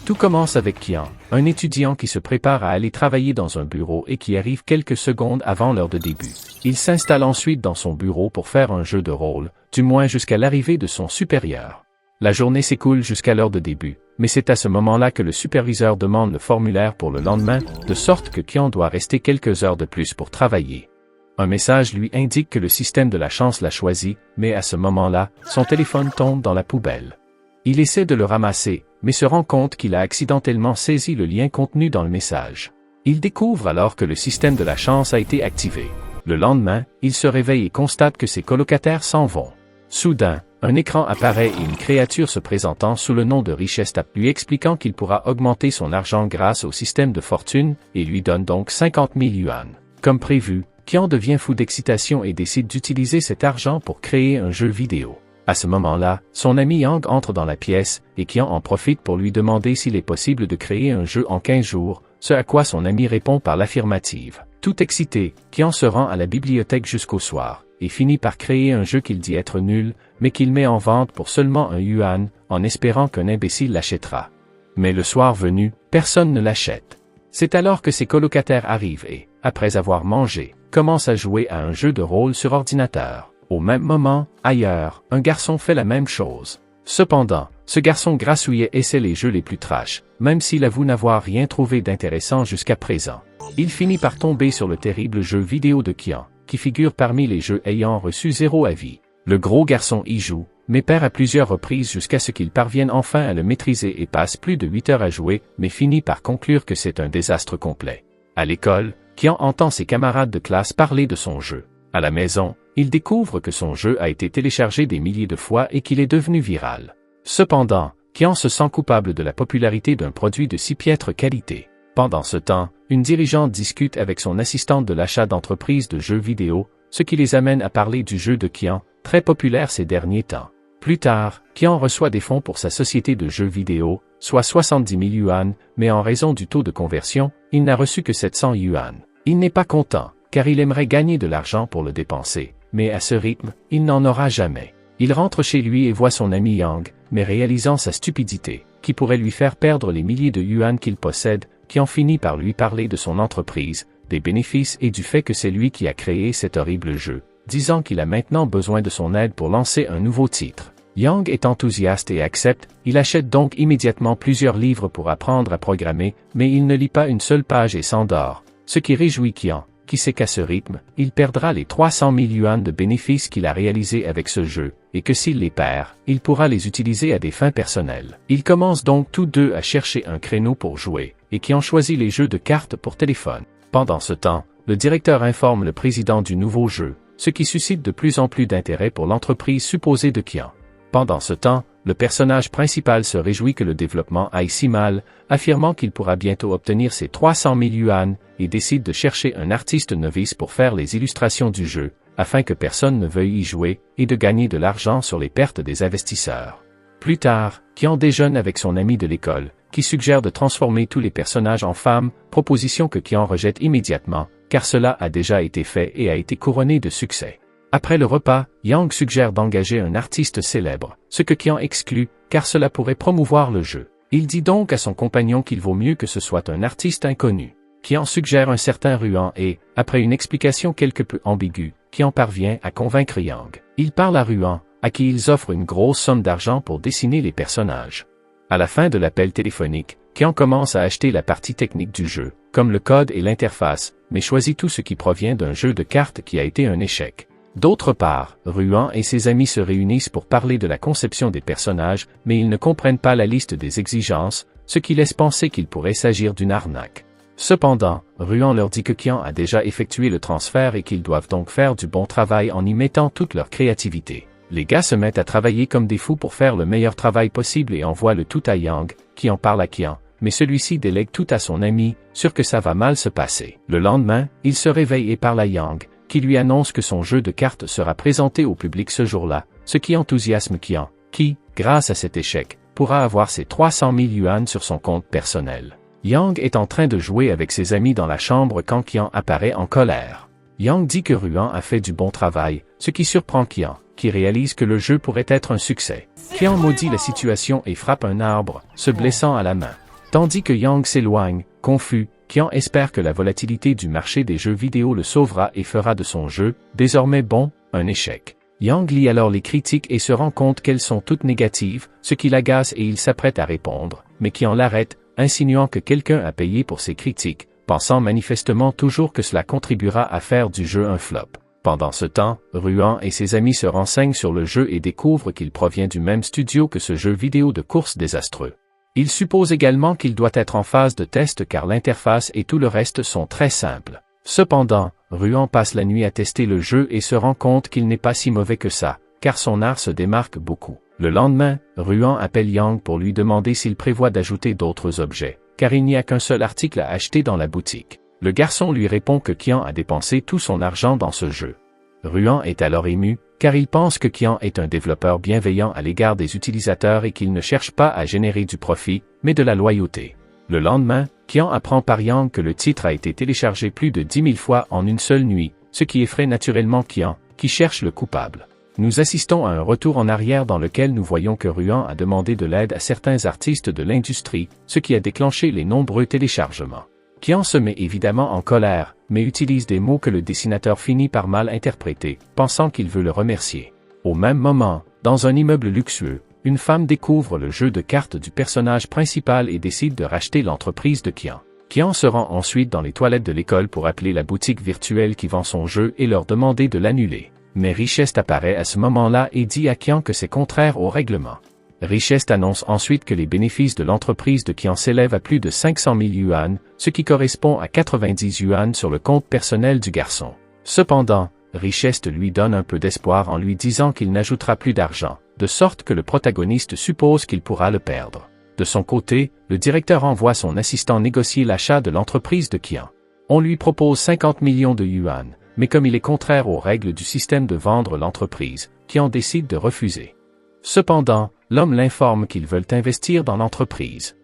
Tout commence avec Qian, un étudiant qui se prépare à aller travailler dans un bureau et qui arrive quelques secondes avant l'heure de début. Il s'installe ensuite dans son bureau pour faire un jeu de rôle, du moins jusqu'à l'arrivée de son supérieur. La journée s'écoule jusqu'à l'heure de début, mais c'est à ce moment-là que le superviseur demande le formulaire pour le lendemain, de sorte que Qian doit rester quelques heures de plus pour travailler. Un message lui indique que le système de la chance l'a choisi, mais à ce moment-là, son téléphone tombe dans la poubelle. Il essaie de le ramasser, mais se rend compte qu'il a accidentellement saisi le lien contenu dans le message. Il découvre alors que le système de la chance a été activé. Le lendemain, il se réveille et constate que ses colocataires s'en vont. Soudain, un écran apparaît et une créature se présentant sous le nom de Richesse tape lui expliquant qu'il pourra augmenter son argent grâce au système de fortune et lui donne donc 50 000 yuan. Comme prévu, Qian devient fou d'excitation et décide d'utiliser cet argent pour créer un jeu vidéo. À ce moment-là, son ami Yang entre dans la pièce, et Qian en profite pour lui demander s'il est possible de créer un jeu en 15 jours, ce à quoi son ami répond par l'affirmative. Tout excité, Qian se rend à la bibliothèque jusqu'au soir, et finit par créer un jeu qu'il dit être nul, mais qu'il met en vente pour seulement 1 yuan, en espérant qu'un imbécile l'achètera. Mais le soir venu, personne ne l'achète. C'est alors que ses colocataires arrivent et, après avoir mangé, commencent à jouer à un jeu de rôle sur ordinateur. Au même moment, ailleurs, un garçon fait la même chose. Cependant, ce garçon grassouillet essaie les jeux les plus trash, même s'il avoue n'avoir rien trouvé d'intéressant jusqu'à présent. Il finit par tomber sur le terrible jeu vidéo de Qian, qui figure parmi les jeux ayant reçu 0 avis. Le gros garçon y joue, mais perd à plusieurs reprises jusqu'à ce qu'il parvienne enfin à le maîtriser et passe plus de 8 heures à jouer, mais finit par conclure que c'est un désastre complet. À l'école, Qian entend ses camarades de classe parler de son jeu. À la maison, il découvre que son jeu a été téléchargé des milliers de fois et qu'il est devenu viral. Cependant, Qian se sent coupable de la popularité d'un produit de si piètre qualité. Pendant ce temps, une dirigeante discute avec son assistante de l'achat d'entreprises de jeux vidéo, ce qui les amène à parler du jeu de Qian, très populaire ces derniers temps. Plus tard, Qian reçoit des fonds pour sa société de jeux vidéo, soit 70 000 yuan, mais en raison du taux de conversion, il n'a reçu que 700 yuan. Il n'est pas content, car il aimerait gagner de l'argent pour le dépenser, mais à ce rythme, il n'en aura jamais. Il rentre chez lui et voit son ami Yang, mais réalisant sa stupidité, qui pourrait lui faire perdre les milliers de yuan qu'il possède, Qian finit par lui parler de son entreprise, des bénéfices et du fait que c'est lui qui a créé cet horrible jeu, disant qu'il a maintenant besoin de son aide pour lancer un nouveau titre. Yang est enthousiaste et accepte, il achète donc immédiatement plusieurs livres pour apprendre à programmer, mais il ne lit pas une seule page et s'endort, ce qui réjouit Qian, qui sait qu'à ce rythme, il perdra les 300 000 yuan de bénéfices qu'il a réalisés avec ce jeu, et que s'il les perd, il pourra les utiliser à des fins personnelles. Ils commencent donc tous deux à chercher un créneau pour jouer, et Qian choisit les jeux de cartes pour téléphone. Pendant ce temps, le directeur informe le président du nouveau jeu, ce qui suscite de plus en plus d'intérêt pour l'entreprise supposée de Qian. Pendant ce temps, le personnage principal se réjouit que le développement aille si mal, affirmant qu'il pourra bientôt obtenir ses 300 000 yuan, et décide de chercher un artiste novice pour faire les illustrations du jeu, afin que personne ne veuille y jouer, et de gagner de l'argent sur les pertes des investisseurs. Plus tard, Qian déjeune avec son ami de l'école, qui suggère de transformer tous les personnages en femmes, proposition que Qian rejette immédiatement, car cela a déjà été fait et a été couronné de succès. Après le repas, Yang suggère d'engager un artiste célèbre, ce que Qian exclut, car cela pourrait promouvoir le jeu. Il dit donc à son compagnon qu'il vaut mieux que ce soit un artiste inconnu. Qian suggère un certain Ruan et, après une explication quelque peu ambiguë, Qian parvient à convaincre Yang. Il parle à Ruan, à qui ils offrent une grosse somme d'argent pour dessiner les personnages. À la fin de l'appel téléphonique, Qian commence à acheter la partie technique du jeu, comme le code et l'interface, mais choisit tout ce qui provient d'un jeu de cartes qui a été un échec. D'autre part, Ruan et ses amis se réunissent pour parler de la conception des personnages, mais ils ne comprennent pas la liste des exigences, ce qui laisse penser qu'il pourrait s'agir d'une arnaque. Cependant, Ruan leur dit que Qian a déjà effectué le transfert et qu'ils doivent donc faire du bon travail en y mettant toute leur créativité. Les gars se mettent à travailler comme des fous pour faire le meilleur travail possible et envoient le tout à Yang, qui en parle à Qian, mais celui-ci délègue tout à son ami, sûr que ça va mal se passer. Le lendemain, il se réveille et parle à Yang, qui lui annonce que son jeu de cartes sera présenté au public ce jour-là, ce qui enthousiasme Qian, qui, grâce à cet échec, pourra avoir ses 300 000 yuan sur son compte personnel. Yang est en train de jouer avec ses amis dans la chambre quand Qian apparaît en colère. Yang dit que Ruan a fait du bon travail, ce qui surprend Qian, qui réalise que le jeu pourrait être un succès. Qian maudit la situation et frappe un arbre, se blessant à la main. Tandis que Yang s'éloigne, confus, Qian espère que la volatilité du marché des jeux vidéo le sauvera et fera de son jeu, désormais bon, un échec. Yang lit alors les critiques et se rend compte qu'elles sont toutes négatives, ce qui l'agace et il s'apprête à répondre, mais Qian l'arrête, insinuant que quelqu'un a payé pour ses critiques, pensant manifestement toujours que cela contribuera à faire du jeu un flop. Pendant ce temps, Ruan et ses amis se renseignent sur le jeu et découvrent qu'il provient du même studio que ce jeu vidéo de course désastreux. Ils supposent également qu'il doit être en phase de test car l'interface et tout le reste sont très simples. Cependant, Ruan passe la nuit à tester le jeu et se rend compte qu'il n'est pas si mauvais que ça, car son art se démarque beaucoup. Le lendemain, Ruan appelle Yang pour lui demander s'il prévoit d'ajouter d'autres objets, car il n'y a qu'un seul article à acheter dans la boutique. Le garçon lui répond que Qian a dépensé tout son argent dans ce jeu. Ruan est alors ému, car il pense que Qian est un développeur bienveillant à l'égard des utilisateurs et qu'il ne cherche pas à générer du profit, mais de la loyauté. Le lendemain, Qian apprend par Yang que le titre a été téléchargé plus de 10 000 fois en une seule nuit, ce qui effraie naturellement Qian, qui cherche le coupable. Nous assistons à un retour en arrière dans lequel nous voyons que Ruan a demandé de l'aide à certains artistes de l'industrie, ce qui a déclenché les nombreux téléchargements. Qian se met évidemment en colère, mais utilise des mots que le dessinateur finit par mal interpréter, pensant qu'il veut le remercier. Au même moment, dans un immeuble luxueux, une femme découvre le jeu de cartes du personnage principal et décide de racheter l'entreprise de Qian. Qian se rend ensuite dans les toilettes de l'école pour appeler la boutique virtuelle qui vend son jeu et leur demander de l'annuler. Mais Richest apparaît à ce moment-là et dit à Qian que c'est contraire au règlement. Richest annonce ensuite que les bénéfices de l'entreprise de Qian s'élèvent à plus de 500 000 yuan, ce qui correspond à 90 yuan sur le compte personnel du garçon. Cependant, Richest lui donne un peu d'espoir en lui disant qu'il n'ajoutera plus d'argent, de sorte que le protagoniste suppose qu'il pourra le perdre. De son côté, le directeur envoie son assistant négocier l'achat de l'entreprise de Qian. On lui propose 50 millions de yuan, mais comme il est contraire aux règles du système de vendre l'entreprise, Qian décide de refuser. Cependant, l'homme l'informe qu'ils veulent investir dans l'entreprise.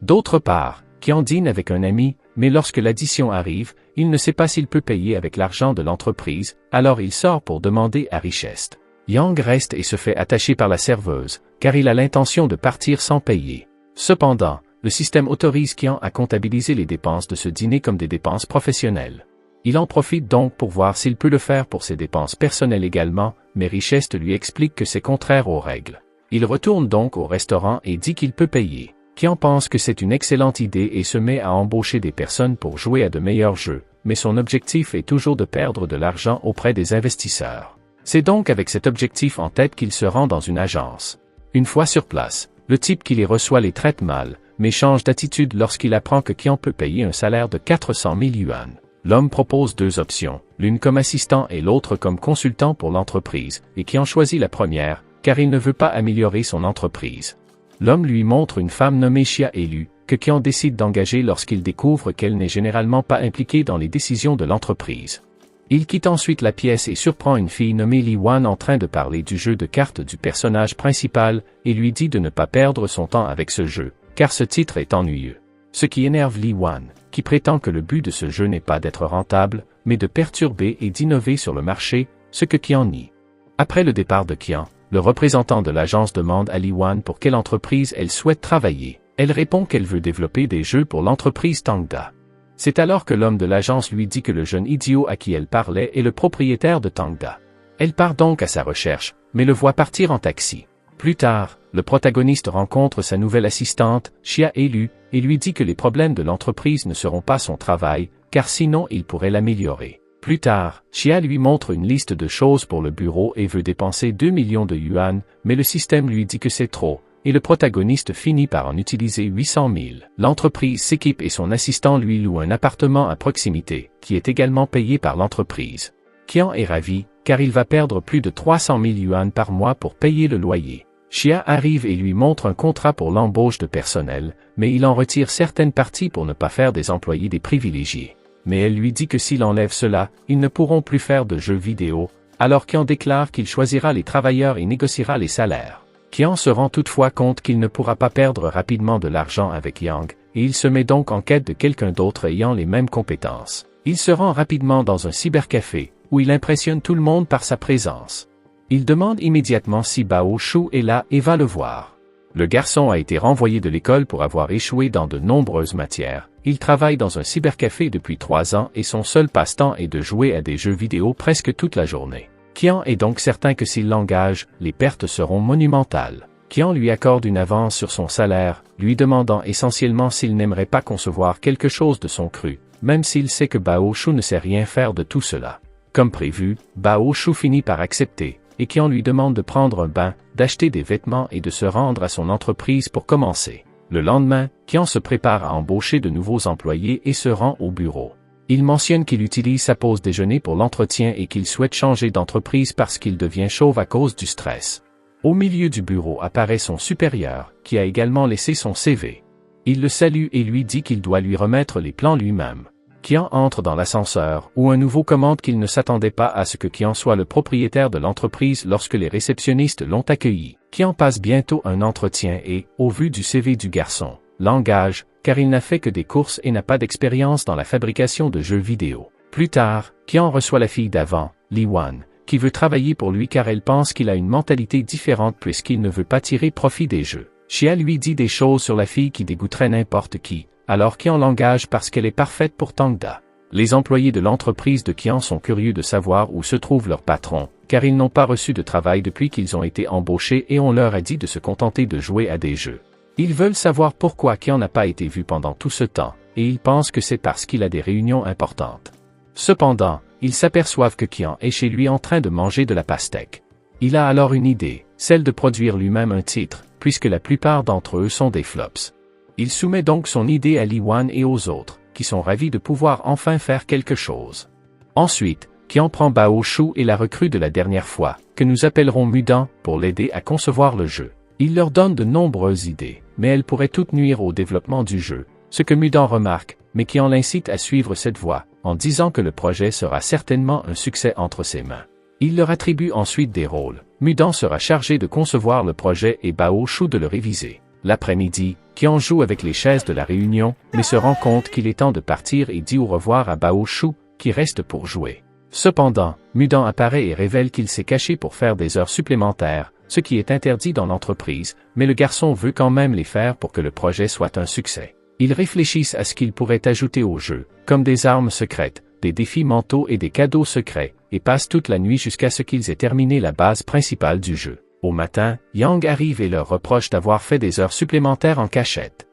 D'autre part, Qian dîne avec un ami, mais lorsque l'addition arrive, il ne sait pas s'il peut payer avec l'argent de l'entreprise, alors il sort pour demander à Richest. Yang reste et se fait attacher par la serveuse, car il a l'intention de partir sans payer. Cependant, le système autorise Qian à comptabiliser les dépenses de ce dîner comme des dépenses professionnelles. Il en profite donc pour voir s'il peut le faire pour ses dépenses personnelles également, mais Richest lui explique que c'est contraire aux règles. Il retourne donc au restaurant et dit qu'il peut payer. Qian pense que c'est une excellente idée et se met à embaucher des personnes pour jouer à de meilleurs jeux, mais son objectif est toujours de perdre de l'argent auprès des investisseurs. C'est donc avec cet objectif en tête qu'il se rend dans une agence. Une fois sur place, le type qui les reçoit les traite mal, mais change d'attitude lorsqu'il apprend que Qian peut payer un salaire de 400 000 yuan. L'homme propose deux options, l'une comme assistant et l'autre comme consultant pour l'entreprise, et Qian choisit la première, car il ne veut pas améliorer son entreprise. L'homme lui montre une femme nommée Xia Lu, que Qian décide d'engager lorsqu'il découvre qu'elle n'est généralement pas impliquée dans les décisions de l'entreprise. Il quitte ensuite la pièce et surprend une fille nommée Li Wan en train de parler du jeu de cartes du personnage principal, et lui dit de ne pas perdre son temps avec ce jeu, car ce titre est ennuyeux. Ce qui énerve Li Wan, qui prétend que le but de ce jeu n'est pas d'être rentable, mais de perturber et d'innover sur le marché, ce que Qian nie. Après le départ de Qian, le représentant de l'agence demande à Li Wan pour quelle entreprise elle souhaite travailler. Elle répond qu'elle veut développer des jeux pour l'entreprise Tangda. C'est alors que l'homme de l'agence lui dit que le jeune idiot à qui elle parlait est le propriétaire de Tangda. Elle part donc à sa recherche, mais le voit partir en taxi. Plus tard, le protagoniste rencontre sa nouvelle assistante, Xia Lu, et lui dit que les problèmes de l'entreprise ne seront pas son travail, car sinon il pourrait l'améliorer. Plus tard, Xia lui montre une liste de choses pour le bureau et veut dépenser 2 millions de yuan, mais le système lui dit que c'est trop, et le protagoniste finit par en utiliser 800 000. L'entreprise s'équipe et son assistant lui loue un appartement à proximité, qui est également payé par l'entreprise. Qian est ravi, car il va perdre plus de 300 000 yuan par mois pour payer le loyer. Xia arrive et lui montre un contrat pour l'embauche de personnel, mais il en retire certaines parties pour ne pas faire des employés des privilégiés. Mais elle lui dit que s'il enlève cela, ils ne pourront plus faire de jeux vidéo, alors Qian déclare qu'il choisira les travailleurs et négociera les salaires. Qian se rend toutefois compte qu'il ne pourra pas perdre rapidement de l'argent avec Yang, et il se met donc en quête de quelqu'un d'autre ayant les mêmes compétences. Il se rend rapidement dans un cybercafé, où il impressionne tout le monde par sa présence. Il demande immédiatement si Bao Shu est là et va le voir. Le garçon a été renvoyé de l'école pour avoir échoué dans de nombreuses matières. Il travaille dans un cybercafé depuis 3 ans et son seul passe-temps est de jouer à des jeux vidéo presque toute la journée. Kian est donc certain que s'il l'engage, les pertes seront monumentales. Kian lui accorde une avance sur son salaire, lui demandant essentiellement s'il n'aimerait pas concevoir quelque chose de son cru, même s'il sait que Bao Shu ne sait rien faire de tout cela. Comme prévu, Bao Shu finit par accepter, et Kian lui demande de prendre un bain, d'acheter des vêtements et de se rendre à son entreprise pour commencer. Le lendemain, Kian se prépare à embaucher de nouveaux employés et se rend au bureau. Il mentionne qu'il utilise sa pause déjeuner pour l'entretien et qu'il souhaite changer d'entreprise parce qu'il devient chauve à cause du stress. Au milieu du bureau apparaît son supérieur, qui a également laissé son CV. Il le salue et lui dit qu'il doit lui remettre les plans lui-même. Kian entre dans l'ascenseur, où un nouveau commande qu'il ne s'attendait pas à ce que Kian soit le propriétaire de l'entreprise lorsque les réceptionnistes l'ont accueilli. Kian passe bientôt un entretien et, au vu du CV du garçon, l'engage, car il n'a fait que des courses et n'a pas d'expérience dans la fabrication de jeux vidéo. Plus tard, Kian reçoit la fille d'avant, Li Wan, qui veut travailler pour lui car elle pense qu'il a une mentalité différente puisqu'il ne veut pas tirer profit des jeux. Xia lui dit des choses sur la fille qui dégoûterait n'importe qui, alors Kian l'engage parce qu'elle est parfaite pour Tangda. Les employés de l'entreprise de Kian sont curieux de savoir où se trouve leur patron, car ils n'ont pas reçu de travail depuis qu'ils ont été embauchés et on leur a dit de se contenter de jouer à des jeux. Ils veulent savoir pourquoi Kian n'a pas été vu pendant tout ce temps, et ils pensent que c'est parce qu'il a des réunions importantes. Cependant, ils s'aperçoivent que Kian est chez lui en train de manger de la pastèque. Il a alors une idée, celle de produire lui-même un titre, puisque la plupart d'entre eux sont des flops. Il soumet donc son idée à Li Wan et aux autres, qui sont ravis de pouvoir enfin faire quelque chose. Ensuite, Kian prend Bao Shu et la recrue de la dernière fois, que nous appellerons Mudan, pour l'aider à concevoir le jeu. Il leur donne de nombreuses idées, mais elles pourraient toutes nuire au développement du jeu, ce que Mudan remarque, mais Kian l'incite à suivre cette voie, en disant que le projet sera certainement un succès entre ses mains. Il leur attribue ensuite des rôles. Mudan sera chargé de concevoir le projet et Bao Shu de le réviser. L'après-midi, Kian joue avec les chaises de la réunion, mais se rend compte qu'il est temps de partir et dit au revoir à Bao Shu, qui reste pour jouer. Cependant, Mudan apparaît et révèle qu'il s'est caché pour faire des heures supplémentaires, ce qui est interdit dans l'entreprise, mais le garçon veut quand même les faire pour que le projet soit un succès. Ils réfléchissent à ce qu'ils pourraient ajouter au jeu, comme des armes secrètes, des défis mentaux et des cadeaux secrets, et passent toute la nuit jusqu'à ce qu'ils aient terminé la base principale du jeu. Au matin, Yang arrive et leur reproche d'avoir fait des heures supplémentaires en cachette.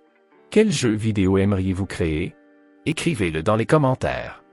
Quel jeu vidéo aimeriez-vous créer? Écrivez-le dans les commentaires.